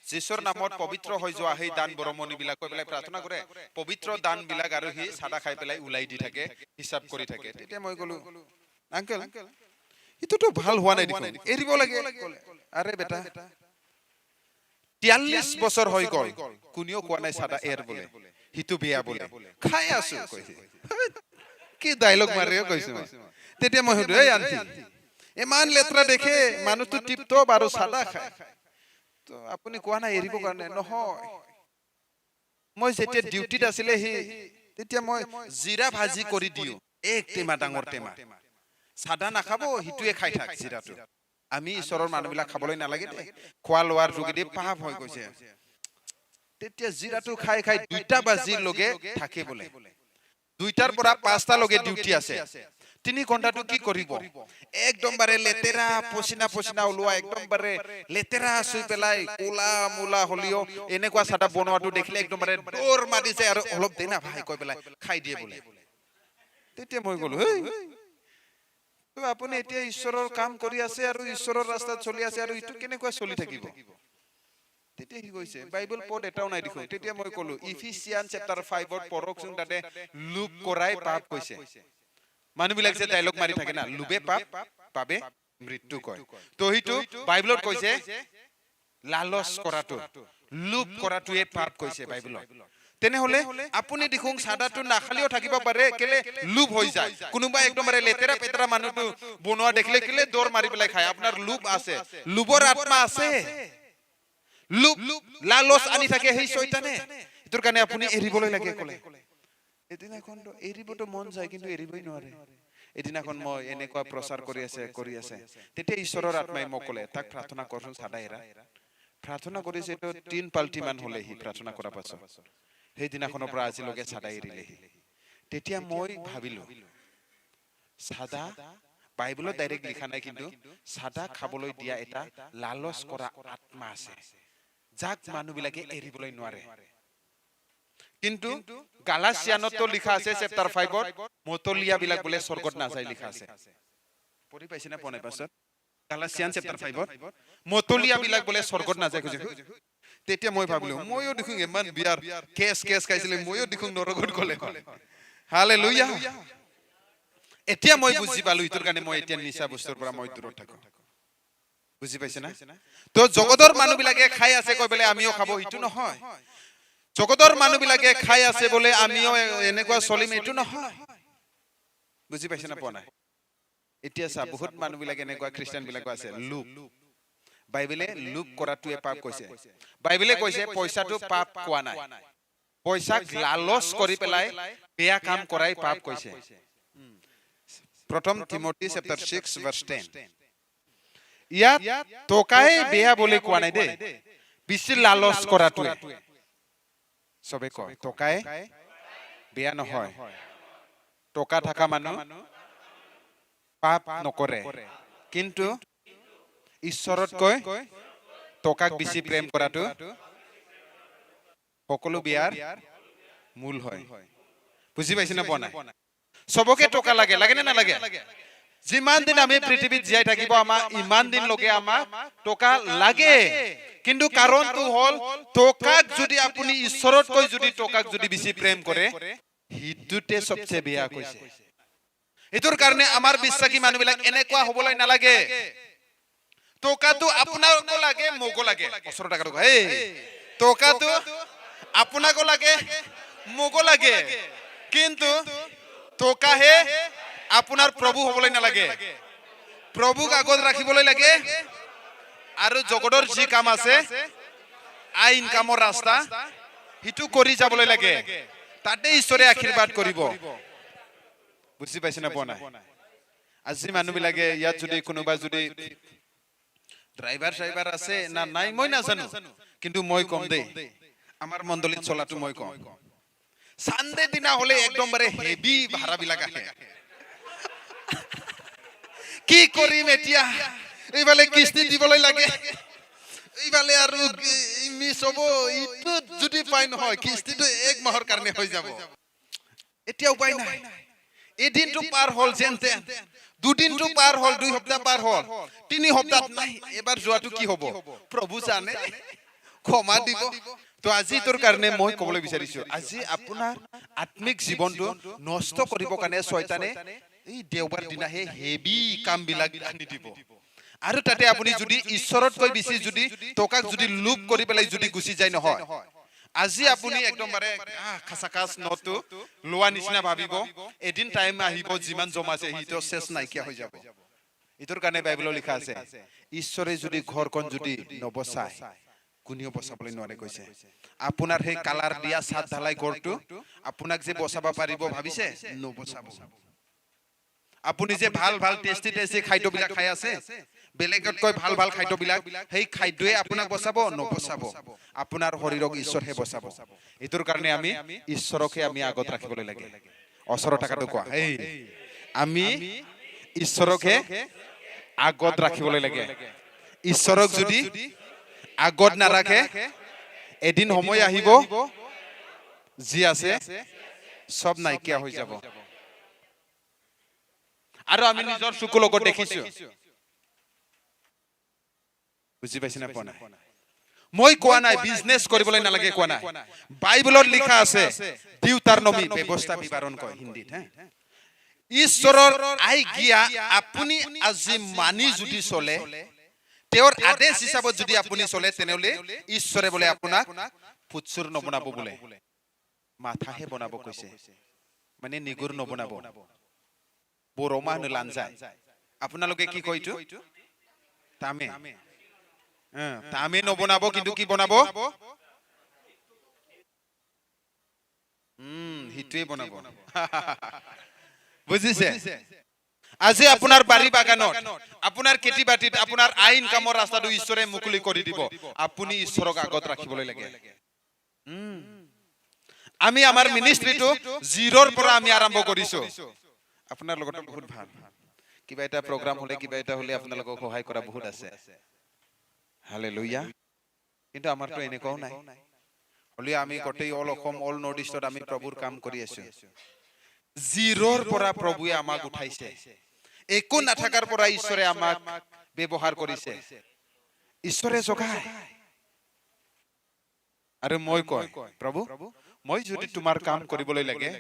যীশুৰ নামত পবিত্ৰ হৈ যোৱা সেই দান বৰমণিবিলাক কৈ পেলাই প্ৰাৰ্থনা কৰে, পবিত্ৰ দানবিলাক আৰু সি চাদা খাই পেলাই ওলাই দি থাকে, হিচাপ কৰি থাকে। তেতিয়া মই ক'লো, আংকেল এইটোতো ভাল হোৱা নাই দেখোন, এৰিব লাগে। আৰে বেটা 43 বছৰ হৈ গ'ল, কোনেও কোৱা নাই চাদা এৰ বোলে, সিটো বেয়া বোলে, খাই আছো কৈছে। কি ডায়লগ মাৰি কৈছো। তেতিয়া মই সুধো, এই আন্টি ইমান লেতেৰা দেখে, মানুহটো টিপটপ আৰু চাদা খায়, তো আপুনি কোৱা নাই এৰিব কাৰণে? নহয়, মই যেতিয়া ডিউটিত আছিলে তেতিয়া মই জিৰা ভাজি কৰি দিও, এক টেমা ডাঙৰ টেমা, চাদা নাখাব, সিটোৱে খাই থাক জিৰাটো। আমি ঈশ্বৰৰ মানুহবিলাক খাবলৈ নালাগে দে, খোৱা লোৱাৰ যোগেদি পাপ হৈ গৈছে। তেতিয়া জিৰাটো খাই খাই 2টা বাজিৰ লগে থাকে বোলে, 2টাৰ পৰা 5টা লগে ডিউটি আছে। 3 ঘণ্টাটো কি কৰিব? একদমবাৰে লেতেৰা পচিনা পচিনা ওলোৱা, একদমবাৰে লেতেৰা চুই পেলাই কোলা মোলা হলিও এনেকুৱা চাদা বনোৱাটো দেখিলে একদমবাৰে দৌৰ মাৰি যায় আৰু অলপ দে না ভাই কৈ পেলাই খাই দিয়ে বোলে। তেতিয়া মই ক'লো, তো আপুনি এতিয়া ঈশ্বৰৰ কাম কৰি আছে আৰু ঈশ্বৰৰ ৰাস্তাত চলি আছে, আৰু ইটো কেনেকৈ চলি থাকিব? তেতিয়া সি কৈছে, বাইবেল পদ এটাও নাই দেখোন। তেতিয়া মই ক'লো, ইফিচিয়ান চেপ্টাৰ 5ত পঢ়কচোন, তাতে লোভ কৰাই পাপ কৈছে। মানুহবিলাক যে ডায়লগ মাৰি থাকে না, লোভে পাপ, পাপে মৃত্যু কয়। তো সেইটো বাইবেলত কৈছে লালচ কৰাটো, লোভ কৰাটোৱে পাপ কৈছে বাইবেলত। তেনেহলে আপুনি দেখোন চাদাটো নাখালিও থাকিব পাৰে, কেলে লোভ হৈ যায়। কোনোবা একদমবাৰে লেতেৰা পেতেৰা মানুহটো বনোৱা দেখিলে কেলে দৌৰ মাৰি পেলাই খায়? আপোনাৰ লোভ আছে, লোভৰ আত্মা আছে, লোভ লালচ আনি থাকে সেই শয়তানে। এটোৰ কাৰণে আপুনি এৰিবলৈ লাগে ক'লে। এদিনাখন এৰিবতো মন যায়, কিন্তু এৰিবই নোৱাৰে। এদিনাখন মই এনেকুৱা প্ৰচাৰ কৰি আছে, তেতিয়া ঈশ্বৰৰ আত্মাই মোক ক'লে, তাক প্ৰাৰ্থনা কৰচোন চাদা এৰা। প্ৰাৰ্থনা কৰিছে, তো 3 পাল্টি মান হলে সি প্ৰাৰ্থনা কৰাৰ পাছত সেইদিনাখনৰ পৰা আজিলৈকে চাদা এৰিলে সি। তেতিয়া মই ভাবিলো, চাদা বাইবেলত ডাইৰেক্ট লিখা নাই, কিন্তু চাদা খাবলৈ দিয়া এটা লালচ কৰা আত্মা আছে, যাক মানুহবিলাকে এৰিবলৈ নোৱাৰে। কিন্তু গালাছিয়ানতো লিখা আছে চেপ্টাৰ 5ত, মতলিয়া বিলাক বোলে স্বৰ্গত নাযায় লিখা আছে। পঢ়ি পাইছে না পনে পাছত? গালাছিয়ান চেপ্টাৰ 5ত মতলিয়া বিলাক বোলে স্বৰ্গত নাযায় কৈছে। তেতিয়া মই ভাবিলো, মইও দেখোন ইমান বিয়াৰ কেছ খাইছিলে, মইও দেখোন নৰকত গ'লে। হালেলুয়া। এতিয়া মই বুজি পালো, ইটোৰ কাৰণে মই এতিয়া নিচা বস্তুৰ পৰা মই দূৰত থাকো। বুজি পাইছে না? তো জগতৰ মানুহবিলাকে খাই আছে কৈ পেলাই আমিও খাব, ইটো নহয়। জগতৰ মানুহবিলাকে খাই আছে বলে আমিও এনেকুৱা চলিম, এইটো নহয়। বুজি পাইছে না পোৱা নাই? এতিয়া চা, বহুত মানুহবিলাক এনেকুৱা খ্ৰীষ্টান বিলাক আছে, লোভ। বাইবেলে লোভ কৰাটোৱে পাপ কৈছে। বাইবেলে কৈছে পইচাটো পাপ কোৱা নাই, পইচাক লালচ কৰি পেলাই বেয়া কাম কৰাই পাপ কৈছে। প্ৰথম তিমোথী চেপ্টাৰ 6 ভাৰ্ছ 10। ইয়াত টকাই বেয়া বুলি কোৱা নাই দেই, বেছি লালচ কৰাটোৱে। সবে কয় টকাই বেয়া নহয়, টকা থকা মানুহ পাপ নকৰে, কিন্তু ঈশ্বৰতকৈ টকাক বেছি প্ৰেম কৰাটো সকলো বেয়াৰ মূল হয়। বুজি পাইছে না পোৱা নাই? সবকে টকা লাগে, লাগে নে নালাগে? যিমান দিন আমি পৃথিৱীত জীয়াই থাকিব, আমাৰ ইমান দিন লগে আমাক টকা লাগে। কিন্তু কাৰণটো হল, টকাক যদি আপুনি ঈশ্বৰতকৈ যদি টকাক যদি বেছি প্ৰেম কৰে, হিতুতে সবচেয়ে বেয়া কৈছে। এটোৰ কাৰণে আমাৰ বিশ্বাসী মানুহবিলাক এনেকুৱা হবলৈ নালাগে। টকাটো আপোনাকো লাগে, মোকো লাগে। 500 টাকা টকা, এই টকাটো আপোনাকো লাগে, মোকো লাগে, কিন্তু টকাহে আপোনাৰ প্ৰভু হবলৈ নালাগে। প্ৰভুক আগত ৰাখিবলৈ লাগে, আৰু জগতৰ যি কাম আছে আই ইনকামৰ ৰাস্তা হিটো কৰি যাবলৈ লাগে, তাতে ঈশ্বৰে আশীৰ্বাদ কৰিব। বুজি পাইছে না পোৱা নাই? আজি মানুহবিলাকে ইয়াত যদি কোনোবা যদি ড্ৰাইভাৰ আছে না নাই মই নাজানো, কিন্তু মই কম দেই, আমাৰ মণ্ডলীত চলাটো মই কম। সানডে দিনা হলে একদমবাৰে হেভি ভাড়া বিলাক আহে। কি কৰিম এতিয়া? এইফালে কিস্তি দিবলৈ লাগে, এইফালে আৰু মিছ হ'ব। ইটো যদি পাই নহয়, কিস্তিটো 1 মাহৰ কাৰণে হৈ যাব। এতিয়া উপায় নাই। এদিনটো পাৰ হল, যেন তেন 2 দিনটো পাৰ হল, 2 সপ্তাহ পাৰ হল, 3 সপ্তাহ নাই। এবাৰ যোৱাটো কি হ'ব প্ৰভু জানে। ক্ষমা দিব। তো আজি তোৰ কাৰণে মই ক'বলৈ বিচাৰিছো, আজি আপোনাৰ আত্মিক জীৱনটো নষ্ট কৰিবৰ কাৰণে শয়তানে এই দেওবাৰ দিনাহে হেভি কামবিলাক আনি দিব। আৰু তাতে আপুনি যদি ঈশ্বৰতকৈ বেছি যদি টকাক যদি লোভ কৰি পেলাই যদি গুচি যায় নহয়, আজি আপুনি একদম বাৰে খাচাকাচ নটো লোৱা নিচিনা ভাবিব, এদিন টাইম আহিব যিমান জমা আছে সেইটো শেষ নাইকিয়া হৈ যাব। ইটোৰ কাৰণে বাইবেলত লিখা আছে, ঈশ্বৰে যদি ঘৰখন যদি নবচায় কোনেও বচাবলৈ নোৱাৰে কৈছে। আপোনাৰ সেই কালাৰ দিয়া ছাদ ঢালাই ঘৰটো আপোনাক যে বচাব পাৰিব ভাবিছে? নবচাব। আপুনি যে ভাল ভাল টেষ্টি টেষ্টি খাদ্যবিলাক খাই আছে, বেলেগতকৈ ভাল ভাল খাদ্যবিলাক, সেই খাদ্যই আপোনাক বচাব? নবচাব। আপোনাৰ শৰীৰক ঈশ্বৰহে বচাব। এইটোৰ কাৰণে আমি ঈশ্বৰকহে আমি আগত ৰাখিবলৈ লাগে। ওচৰত থকাটো কোৱা, এই আমি ঈশ্বৰকহে আগত ৰাখিবলৈ লাগে। ঈশ্বৰক যদি আগত নাৰাখে এদিন সময় আহিব যি আছে সব নাইকিয়া হৈ যাব। আৰু আমি নিজৰ চকুৰ লগত দেখিছো। বুজি পাইছে না? পোৱা নাই? মই কোৱা নাই বিজনেছ কৰিবলৈ নালাগে, কোৱা নাই। বাইবেলত লিখা আছে, deuteronomy ব্যৱস্থা বিৱৰণ কয় হিন্দীত, ঈশ্বৰৰ আজ্ঞা আপুনি আজি মানি যদি চলে, তেওঁৰ আদেশ হিচাপত যদি আপুনি চলে, তেনেহলে ঈশ্বৰে বোলে আপোনাক ফুটচুৰ নবনাব, বোলে মাথাহে বনাব কৈছে, মানে নিগুৰ নবনাব। বড়ো মানুহ লাঞ্জাই, আপোনালোকে কি কয় এইটো? তামে। তামে নবনাব, কিন্তু কি বনাব? সিটোৱে বনাব। বুজিছে? আজি আপোনাৰ বাৰী বাগানত, আপোনাৰ খেতি বাতিত, আপোনাৰ আই ইনকামৰ ৰাস্তাটো ঈশ্বৰে মুকলি কৰি দিব। আপুনি ঈশ্বৰক আগত ৰাখিবলৈ লাগে। আমি আমাৰ মিনিষ্ট্ৰিটো জিৰোৰ পৰা আমি আৰম্ভ কৰিছো। আপোনাৰ লগতো বহুত ভাল, কিবা এটা প্ৰগ্ৰাম হলে কিবা এটা হলে আপোনালোকক সহায় কৰা বহুত আছে। হালেলুয়া। কিন্তু আমাৰতো এনেকুৱাও নাই। হলে আমি গোটেই অল অসম, অল নৰ্থ ইষ্টত আমি প্ৰভুৰ কাম কৰি আছো। জিৰোৰ পৰা প্ৰভুৱে আমাক উঠাইছে। একো নাথাকাৰ পৰা ঈশ্বৰে আমাক ব্যৱহাৰ কৰিছে। ঈশ্বৰে জগায়। আৰু মই কয়, প্ৰভু মই যদি তোমাৰ কাম কৰিবলৈ লাগে,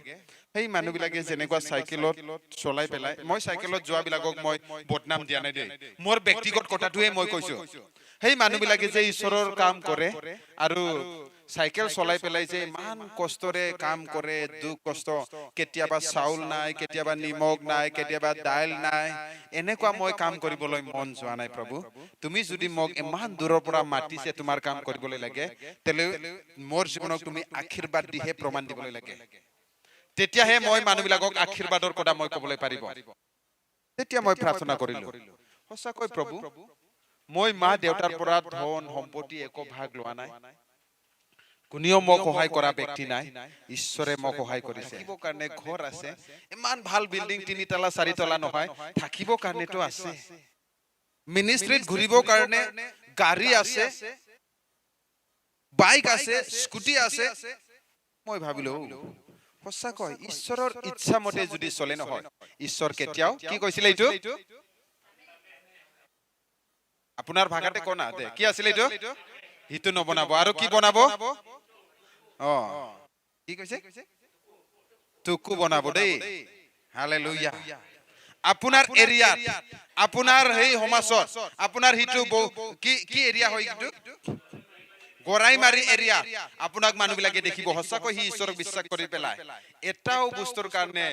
সেই মানুহবিলাকে যেনেকুৱা চাইকেলত চলাই পেলাই, মই চাইকেলত যোৱাবিলাকক মই বদনাম দিয়া নাই দেই, মোৰ ব্যক্তিগত কথাটোৱে মই কৈছো। সেই মানুহবিলাকে যে ঈশ্বৰৰ কাম কৰে আৰু চাইকেল চলাই পেলাই যে ইমান কষ্টৰে কাম কৰে, দুখ কষ্ট, কেতিয়াবা চাউল নাই, কেতিয়াবা নিমখ নাই, কেতিয়াবা দাইল নাই, এনেকুৱা মই কাম কৰিবলৈ মন যোৱা নাই। প্ৰভু তুমি যদি মোক ইমান দূৰৰ পৰা মাতিছে তোমাৰ কাম কৰিবলৈ লাগে, তেতিয়াহ'লে মোৰ জীৱনক তুমি আশীৰ্বাদ দিহে প্ৰমাণ দিবলৈ লাগে। তেতিয়াহে মই মানুহবিলাকক আশীৰ্বাদৰ কথা মই ক'বলৈ পাৰিব। তেতিয়া মই প্ৰাৰ্থনা কৰিলো, সঁচাকৈ প্ৰভু মই মা দেউতাৰ পৰা ধন সম্পত্তি একো ভাগ লোৱা নাই, কোনেও মোক সহায় কৰা ব্যক্তি নাই, ঈশ্বৰে মোক সহায় কৰিছে। থাকিবৰ কাৰণে ঘৰ আছে, ইমান ভাল বিল্ডিং 3 তলা 4 তলা নহয়, থাকিবৰ কাৰণেতো আছে। মিনিষ্ট্ৰীত ঘূৰিবৰ কাৰণে গাড়ী আছে, বাইক আছে, স্কুটি আছে। মই ভাবিলো সঁচাকৈ ঈশ্বৰৰ ইচ্ছা মতে যদি চলে নহয়, ঈশ্বৰ কেতিয়াও কি কৈছিলে এইটো? আপোনাৰ ভাষাতে কোৱা না দে, কি আছিলে এইটো? সিটো নবনাব। আৰু কি বনাব? কি কৈছে? টুকু বনাব দেই। হালেলুয়া। আপোনাৰ এৰিয়াত, আপোনাৰ সেই সমাজত, আপোনাৰ সিটো কি এৰিয়া হয় এইটো? গৰাইমাৰী এৰিয়া। আপোনাক মানুহবিলাকে দেখিব সঁচাকৈ সি ঈশ্বৰক বিশ্বাস কৰি পেলাই। এটাও বস্তুৰ কাৰণে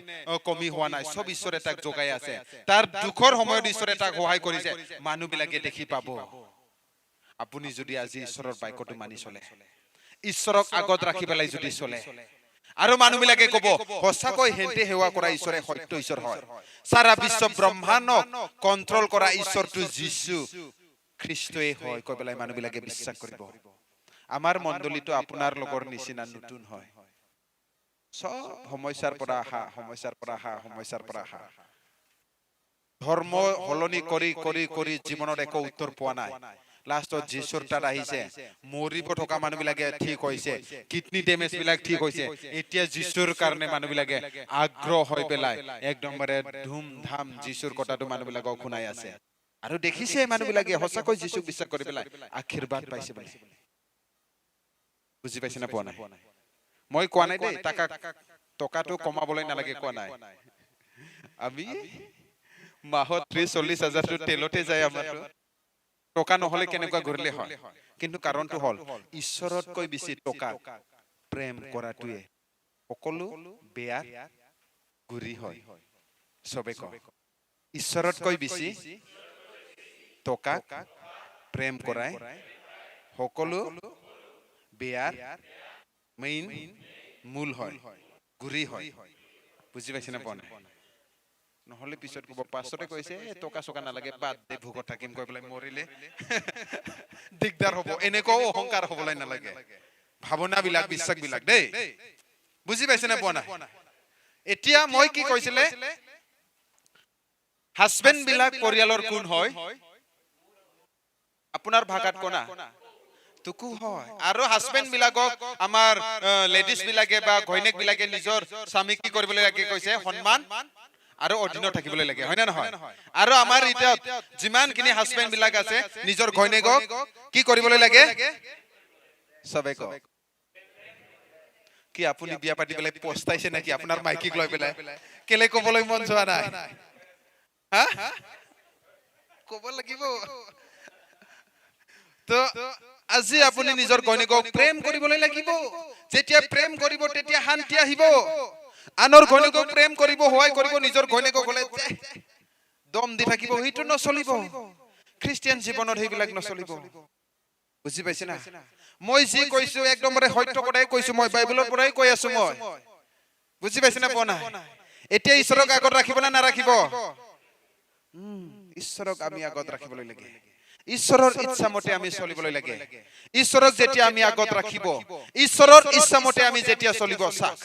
কমি হোৱা নাই, সব ঈশ্বৰে তাক যোগাই আছে। তাৰ দুখৰ সময়ত ঈশ্বৰে তাক সহায় কৰিছে, মানুহবিলাকে দেখি পাব। আপুনি যদি আজি ঈশ্বৰৰ বাক্যটো মানি চলে, ঈশ্বৰক আগত ৰাখি পেলাই যদি চলে, আৰু মানুহবিলাকে ক'ব সঁচাকৈ হেঁতে সেৱা কৰা ঈশ্বৰে সত্য ঈশ্বৰ হয়। সাৰা বিশ্ব ব্ৰহ্মাণ্ডক কন্ট্ৰল কৰা ঈশ্বৰটো যীশু খ্ৰীষ্টই হয় কৈ পেলাই মানুহবিলাকে বিশ্বাস কৰিব। আমাৰ মণ্ডলীটো আপোনাৰ লগৰ নিচিনা নতুন হয়। সব সমস্যাৰ পৰা আহা, সমস্যাৰ পৰা আহা, সমস্যাৰ পৰা আহা। ধৰ্ম সলনি কৰি কৰি কৰি জীৱনত একো উত্তৰ পোৱা নাই। লাষ্টত যীশুৰ তাত আহিছে, মৰিব থকা মানুহবিলাকে ঠিক হৈছে, কিডনি ডেমেজ বিলাক ঠিক হৈছে। এতিয়া যীশুৰ কাৰণে মানুহবিলাকে আগ্ৰহ হৈ পেলাই একদমবাৰে ধুম ধাম যীশুৰ কথাটো মানুহবিলাকক শুনাই আছে। আৰু দেখিছে মানুহবিলাকে সঁচাকৈ যীশুক বিশ্বাস কৰি পেলাই আশীৰ্বাদ পাইছে বোলে। বুজি পাইছে না পোৱা নাই মই কোৱা নাই দেই টকাটো কমাবলৈ নালাগে কোৱা নাই আমি মাহত 30-40 হাজাৰটো তেলতে যায় আমাৰ টকা নহলে কেনেকুৱা ঘূৰিলে হয় কিন্তু কাৰণটো হল ঈশ্বৰতকৈ বেছি টকা প্ৰেম কৰাটোৱে সকলো বেয়া ঘূৰি হয় সবে কয় ঈশ্বৰতকৈ বেছি টকা প্ৰেম কৰাই সকলো বেয়াৰ মেইন মূল হয় ঘূৰি হয় বুজি পাইছে না পোৱা নাই নহলে পিছত কব পাছতে কৈছে টকা চকা নালাগে বাদ দে ভোকত থাকিম কৈ পেলাই মৰিলে দিগদাৰ হ'ব এনেকুৱাও অহংকাৰ হ'বলৈ নালাগে ভাৱনাবিলাক বিশ্বাসবিলাক দেই বুজি পাইছে না পোৱা নাই এতিয়া মই কি কৈছিলে হাজবেণ্ড বিলাক পৰিয়ালৰ কোন হয় আপোনাৰ ভাষাত কোনা তুকু হয় আৰু হাজবেণ্ড বিলাকক আমাৰ লেডিজ বিলাকে বা ঘৈণীয়েক বিলাকে নিজৰ স্বামীক কি কৰিবলৈ লাগে কৈছে সন্মান আৰু অধীনত থাকিবলৈ লাগে হয় না নহয় আৰু আমাৰ এতিয়া যিমানখিনি হাজবেণ্ড বিলাক আছে নিজৰ ঘৈণীয়েকক কি কৰিবলৈ লাগে সবে কয় কি আপুনি বিয়া পাতি পেলাই পস্তাইছে নেকি আপোনাৰ মাইকিক লৈ পেলাই কেলে ক'বলৈ মন যোৱা নাই হা ক'ব লাগিব তো আজি আপুনি নিজৰ ঘৈণীয়েকক প্ৰেম কৰিবলৈ লাগিব যেতিয়া প্ৰেম কৰিব তেতিয়া শান্তি আহিব আনৰ ঘৈণীয়েকক প্ৰেম কৰিব সহায় কৰিব নিজৰ ঘৈণীয়েকক হলে দম দি থাকিব সেইটো নচলিব খ্ৰীষ্টিয়ান জীৱনত সেইবিলাক নচলিব বুজি পাইছে না মই যি কৈছো একদমৰে সত্য কথাই কৈছো মই বাইবেলৰ পৰাই কৈ আছো মই বুজি পাইছে না পোৱা নাই এতিয়া ঈশ্বৰক আগত ৰাখিব না নাৰাখিব ঈশ্বৰক আমি আগত ৰাখিবলৈ লাগে ঈশ্বৰৰ ইচ্ছামতে আমি চলিবলৈ লাগে ঈশ্বৰক যেতিয়া আমি আগত ৰাখিব ঈশ্বৰৰ ইচ্ছামতে আমি যেতিয়া চলিব চাক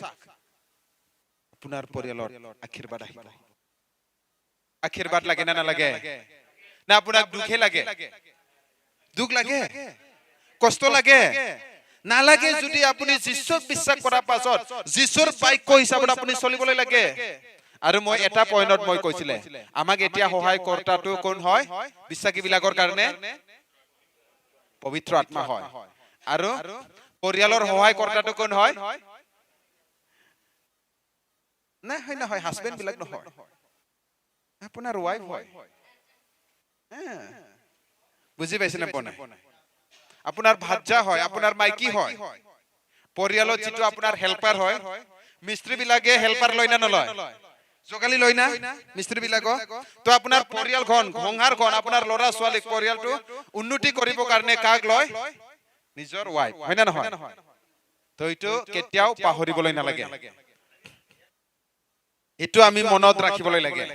আপোনাৰ পৰিয়ালৰ আশীৰ্বাদ আহিব আশীৰ্বাদ লাগে না নালাগে না আপোনাক দুখে লাগে দুখ লাগে কষ্ট লাগে নালাগে যদি আপুনি যীশুক বিশ্বাস কৰাৰ পাছত যীশুৰ বাক্য হিচাপত আপুনি চলিবলৈ লাগে আৰু মই এটা পইণ্টত মই কৈছিলে আমাক এতিয়া সহায় কৰাটো কোন হয় বিশ্বাসী বিলাকৰ কাৰণে পবিত্ৰ আত্মা হয় আৰু পৰিয়ালৰ সহায় কৰাটো কোন হয় নাই হয় নহয় হাজবেণ্ড বিলাক নহয় আপোনাৰ ওয়াইফ হয় বুজি পাইছে না পোৱা নাই আপোনাৰ ভাজ্জা হয় আপোনাৰ মাইকি হয় পৰিয়ালত যিটো আপোনাৰ হেল্পাৰ হয় মিস্ত্ৰী বিলাকে হেল্পাৰ লয় না নলয় যোগালী লয় না মিস্ত্ৰী বিলাকক তো আপোনাৰ পৰিয়ালখন সংসাৰখন আপোনাৰ ল'ৰা ছোৱালীক পৰিয়ালটো উন্নতি কৰিবৰ কাৰণে কাক লয় নিজৰ ওয়াইফ হয় না নহয় তো এইটো কেতিয়াও পাহৰিবলৈ নালাগে এইটো আমি মনত ৰাখিবলৈ লাগে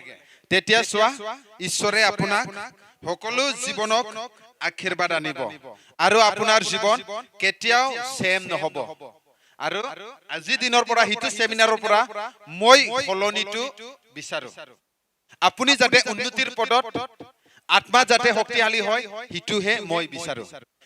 তেতিয়া চোৱা ঈশ্বৰে আপোনাক সকলো জীৱনক আশীৰ্বাদ আনিব আৰু আপোনাৰ জীৱন কেতিয়াও সেম নহব আৰু আজি দিনৰ পৰা হিতু সেমিনাৰৰ পৰা মই সলনিটো বিচাৰো আপুনি যাতে উন্নতিৰ পদত আত্মা যাতে শক্তিশালী হয় হিতুহে মই বিচাৰো